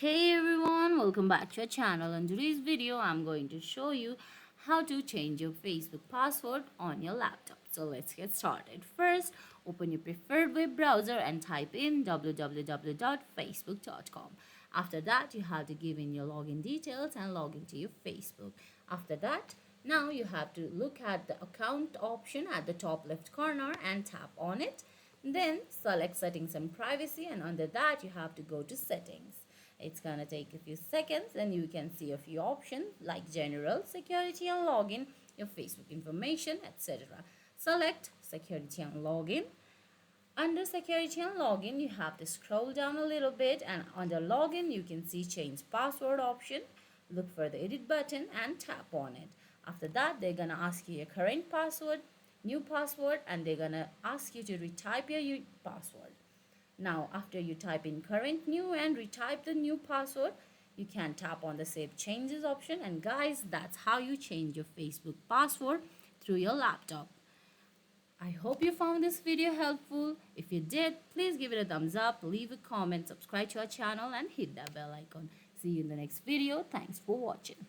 Hey everyone, welcome back to our channel. In today's video, I'm going to show you how to change your Facebook password on your laptop. So let's get started. First, open your preferred web browser and type in www.facebook.com. After that, you have to give in your login details and log into your Facebook. After that, now you have to look at the account option at the top left corner and tap on it. Then select settings and privacy, and under that you have to go to settings. It's gonna take a few seconds and you can see a few options like general, security and login, your Facebook information, etc. Select security and login. Under security and login, you have to scroll down a little bit, and under login you can see change password option. Look for the edit button and tap on it. After that, they're gonna ask you your current password, new password, and they're gonna ask you to retype your password. Now, after you type in current new and retype the new password, you can tap on the save changes option. And guys, that's how you change your Facebook password through your laptop. I hope you found this video helpful. If you did, please give it a thumbs up, leave a comment, subscribe to our channel and hit that bell icon. See you in the next video. Thanks for watching.